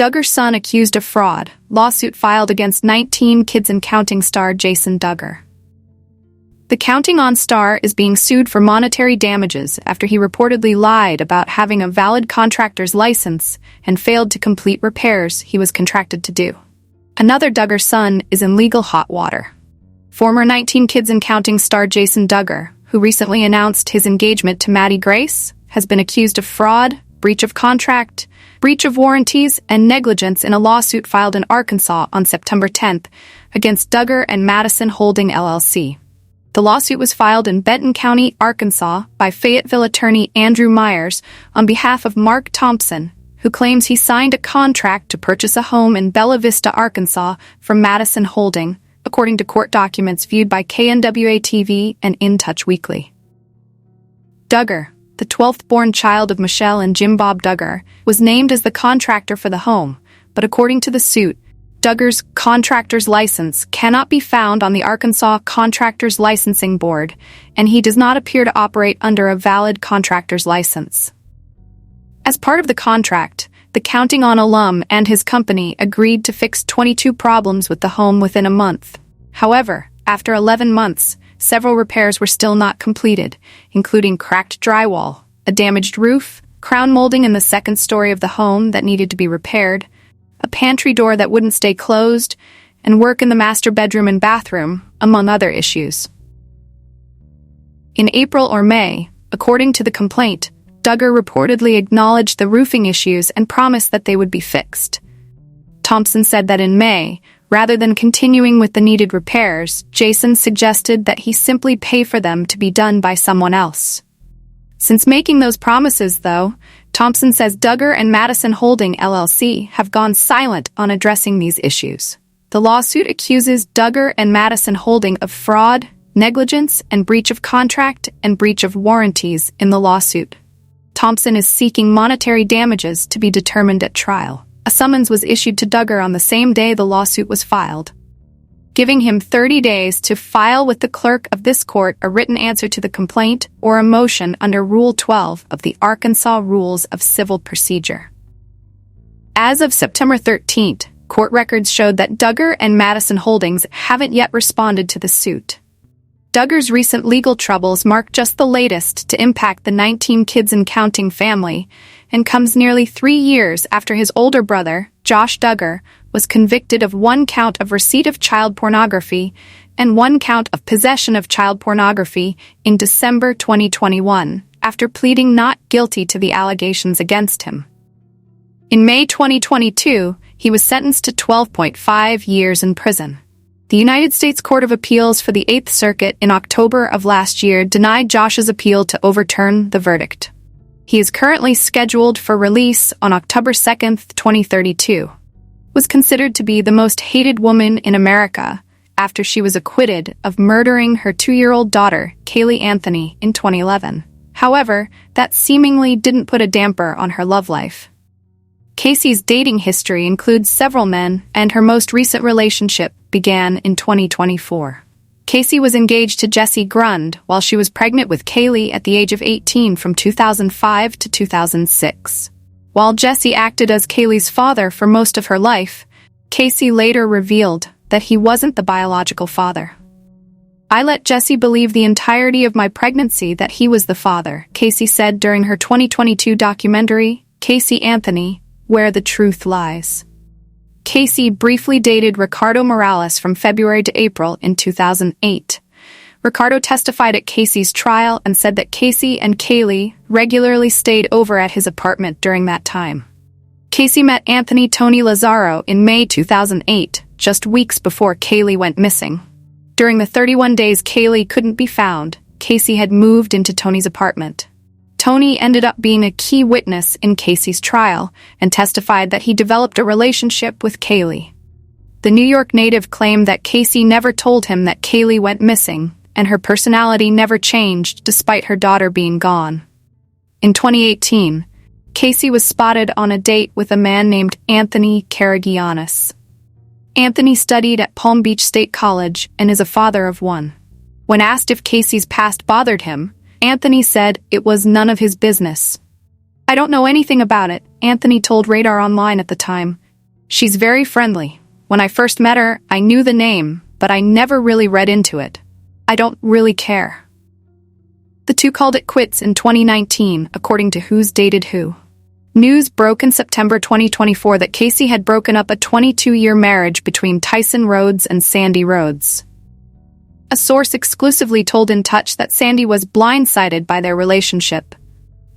Duggar son accused of fraud. Lawsuit filed against 19 Kids and Counting star Jason Duggar. The Counting On star is being sued for monetary damages after he reportedly lied about having a valid contractor's license and failed to complete repairs he was contracted to do. Another Duggar son is in legal hot water. Former 19 Kids and Counting star Jason Duggar, who recently announced his engagement to Maddie Grace, has been accused of fraud, breach of contract, breach of warranties, and negligence in a lawsuit filed in Arkansas on September 10th against Duggar and Madison Holding LLC. The lawsuit was filed in Benton County, Arkansas, by Fayetteville attorney Andrew Myers on behalf of Mark Thompson, who claims he signed a contract to purchase a home in Bella Vista, Arkansas from Madison Holding, according to court documents viewed by KNWA-TV and In Touch Weekly. Duggar, the 12th born child of Michelle and Jim Bob Duggar, was named as the contractor for the home, but according to the suit, Duggar's contractor's license cannot be found on the Arkansas Contractors Licensing Board, and he does not appear to operate under a valid contractor's license. As part of the contract, the Counting On alum and his company agreed to fix 22 problems with the home within a month. However, after 11 months, several repairs were still not completed, including cracked drywall, a damaged roof, crown molding in the second story of the home that needed to be repaired, a pantry door that wouldn't stay closed, and work in the master bedroom and bathroom, among other issues. In April or May, according to the complaint, Duggar reportedly acknowledged the roofing issues and promised that they would be fixed. Thompson said that in May, rather than continuing with the needed repairs, Jason suggested that he simply pay for them to be done by someone else. Since making those promises, though, Thompson says Duggar and Madison Holding LLC have gone silent on addressing these issues. The lawsuit accuses Duggar and Madison Holding of fraud, negligence, and breach of contract and breach of warranties in the lawsuit. Thompson is seeking monetary damages to be determined at trial. A summons was issued to Duggar on the same day the lawsuit was filed, giving him 30 days to file with the clerk of this court a written answer to the complaint or a motion under Rule 12 of the Arkansas Rules of Civil Procedure. As of September 13th, court records showed that Duggar and Madison Holdings haven't yet responded to the suit. Duggar's recent legal troubles mark just the latest to impact the 19 Kids and Counting family, and comes nearly 3 years after his older brother, Josh Duggar, was convicted of 1 count of receipt of child pornography and 1 count of possession of child pornography in December 2021, after pleading not guilty to the allegations against him. In May 2022, he was sentenced to 12.5 years in prison. The United States Court of Appeals for the 8th Circuit in October of last year denied Josh's appeal to overturn the verdict. He is currently scheduled for release on October 2, 2032. Was considered to be the most hated woman in America after she was acquitted of murdering her 2-year-old daughter, Kaylee Anthony, in 2011. However, that seemingly didn't put a damper on her love life. Casey's dating history includes several men, and her most recent relationship began in 2024. Casey was engaged to Jesse Grund while she was pregnant with Kaylee at the age of 18 from 2005 to 2006. While Jesse acted as Kaylee's father for most of her life, Casey later revealed that he wasn't the biological father. "I let Jesse believe the entirety of my pregnancy that he was the father," Casey said during her 2022 documentary, Casey Anthony, Where the Truth Lies. Casey briefly dated Ricardo Morales from February to April in 2008. Ricardo testified at Casey's trial and said that Casey and Kaylee regularly stayed over at his apartment during that time. Casey met Anthony Tony Lazaro in May 2008, just weeks before Kaylee went missing. During the 31 days Kaylee couldn't be found, Casey had moved into Tony's apartment. Tony ended up being a key witness in Casey's trial and testified that he developed a relationship with Kaylee. The New York native claimed that Casey never told him that Kaylee went missing, and her personality never changed despite her daughter being gone. In 2018, Casey was spotted on a date with a man named Anthony Karagianis. Anthony studied at Palm Beach State College and is a father of 1. When asked if Casey's past bothered him, Anthony said it was none of his business. "I don't know anything about it," Anthony told Radar Online at the time, She's very friendly. When I first met her, I knew the name, but I never really read into it. I don't really care. The two called it quits in 2019, according to Who's Dated Who. News broke in September 2024 that Casey had broken up a 22-year marriage between Tyson Rhodes and Sandy Rhodes. A source exclusively told In Touch that Sandy was blindsided by their relationship.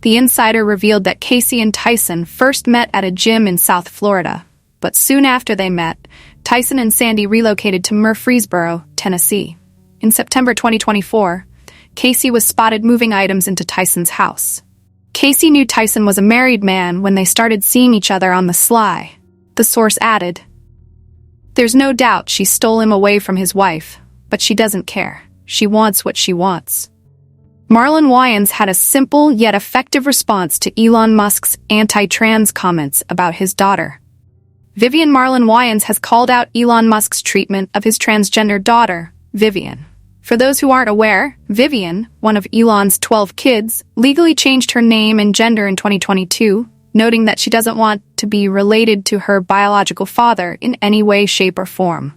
The insider revealed that Casey and Tyson first met at a gym in South Florida, but soon after they met, Tyson and Sandy relocated to Murfreesboro, Tennessee. In September 2024, Casey was spotted moving items into Tyson's house. Casey knew Tyson was a married man when they started seeing each other on the sly. The source added, "There's no doubt she stole him away from his wife, but she doesn't care. She wants what she wants." Marlon Wayans had a simple yet effective response to Elon Musk's anti-trans comments about his daughter. Vivian Marlon Wayans has called out Elon Musk's treatment of his transgender daughter, Vivian. For those who aren't aware, Vivian, one of Elon's 12 kids, legally changed her name and gender in 2022, noting that she doesn't want to be related to her biological father in any way, shape, or form.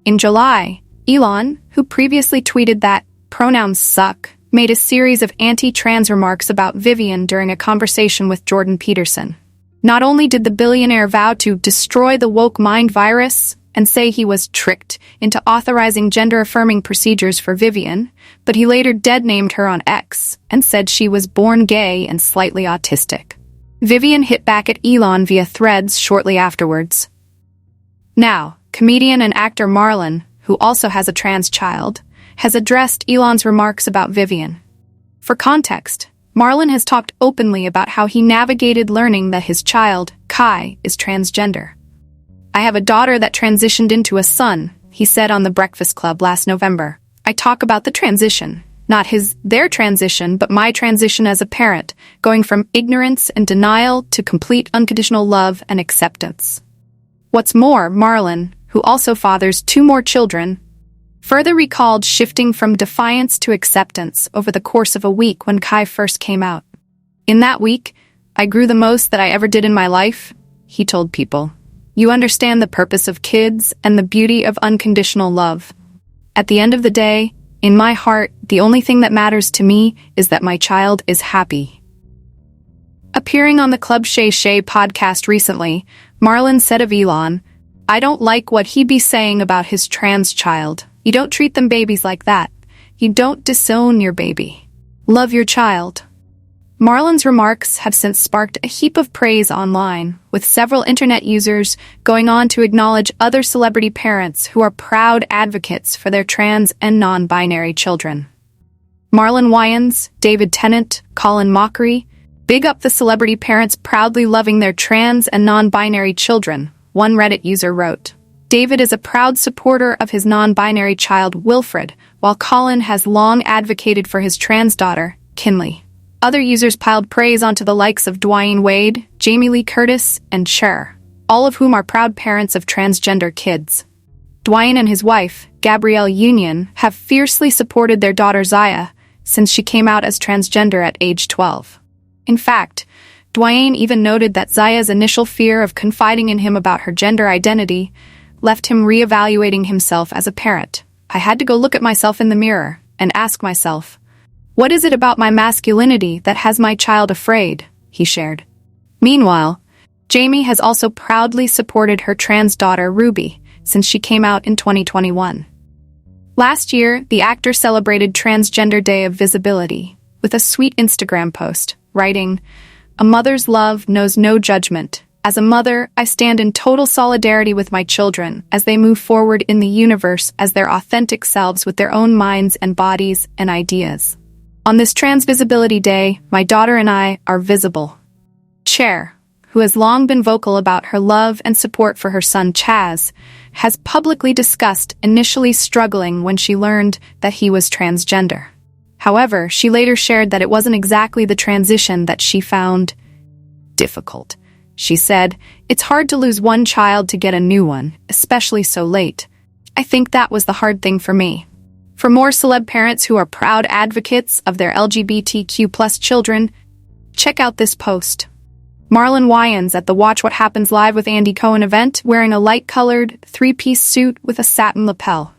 In July, Elon, who previously tweeted that pronouns suck, made a series of anti-trans remarks about Vivian during a conversation with Jordan Peterson. Not only did the billionaire vow to destroy the woke mind virus and say he was tricked into authorizing gender-affirming procedures for Vivian, but he later dead-named her on X and said she was born gay and slightly autistic. Vivian hit back at Elon via Threads shortly afterwards. Now, comedian and actor Marlon, who also has a trans child, has addressed Elon's remarks about Vivian. For context, Marlon has talked openly about how he navigated learning that his child, Kai, is transgender. "I have a daughter that transitioned into a son," he said on The Breakfast Club last November. "I talk about the transition, not their transition, but my transition as a parent, going from ignorance and denial to complete unconditional love and acceptance." What's more, Marlon, who also fathers 2 more children, further recalled shifting from defiance to acceptance over the course of a week when Kai first came out. "In that week, I grew the most that I ever did in my life," he told People. "You understand the purpose of kids and the beauty of unconditional love. At the end of the day, in my heart, the only thing that matters to me is that my child is happy." Appearing on the Club Shay Shay podcast recently, Marlon said of Elon, "I don't like what he be saying about his trans child. You don't treat them babies like that. You don't disown your baby. Love your child." Marlon's remarks have since sparked a heap of praise online, with several internet users going on to acknowledge other celebrity parents who are proud advocates for their trans and non-binary children. Marlon Wayans, David Tennant, Colin Mockery, big up the celebrity parents proudly loving their trans and non-binary children, one Reddit user wrote. David is a proud supporter of his non-binary child, Wilfred, while Colin has long advocated for his trans daughter, Kinley. Other users piled praise onto the likes of Dwayne Wade, Jamie Lee Curtis, and Cher, all of whom are proud parents of transgender kids. Dwayne and his wife, Gabrielle Union, have fiercely supported their daughter Zaya since she came out as transgender at age 12. In fact, Dwayne even noted that Zaya's initial fear of confiding in him about her gender identity left him reevaluating himself as a parent. "I had to go look at myself in the mirror and ask myself, what is it about my masculinity that has my child afraid?" he shared. Meanwhile, Jamie has also proudly supported her trans daughter, Ruby, since she came out in 2021. Last year, the actor celebrated Transgender Day of Visibility with a sweet Instagram post, writing, "A mother's love knows no judgment. As a mother, I stand in total solidarity with my children as they move forward in the universe as their authentic selves with their own minds and bodies and ideas. On this Trans Visibility Day, my daughter and I are visible." Cher, who has long been vocal about her love and support for her son Chaz, has publicly discussed initially struggling when she learned that he was transgender. However, she later shared that it wasn't exactly the transition that she found difficult. She said, "It's hard to lose one child to get a new one, especially so late. I think that was the hard thing for me." For more celeb parents who are proud advocates of their LGBTQ+ children, check out this post. Marlon Wayans at the Watch What Happens Live with Andy Cohen event wearing a light-colored, three-piece suit with a satin lapel.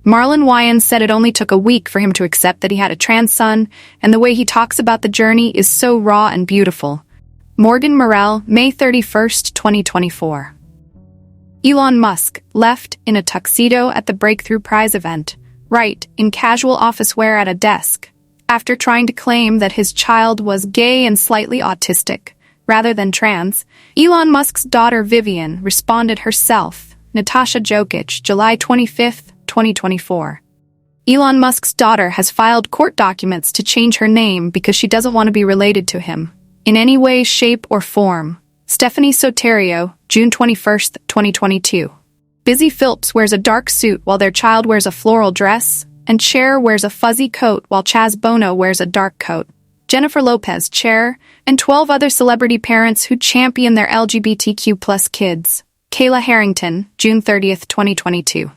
Marlon Wayans said it only took a week for him to accept that he had a trans son, and the way he talks about the journey is so raw and beautiful. Morgan Morrell, May 31, 2024. Elon Musk left in a tuxedo at the Breakthrough Prize event, right in casual office wear at a desk, after trying to claim that his child was gay and slightly autistic, rather than trans. Elon Musk's daughter Vivian responded herself, Natasha Jokic, July 25, 2024. Elon Musk's daughter has filed court documents to change her name because she doesn't want to be related to him, in any way, shape, or form. Stephanie Soterio, June 21, 2022. Busy Phillips wears a dark suit while their child wears a floral dress, and Cher wears a fuzzy coat while Chaz Bono wears a dark coat. Jennifer Lopez, Cher, and 12 other celebrity parents who champion their LGBTQ+ kids. Kayla Harrington, June 30, 2022.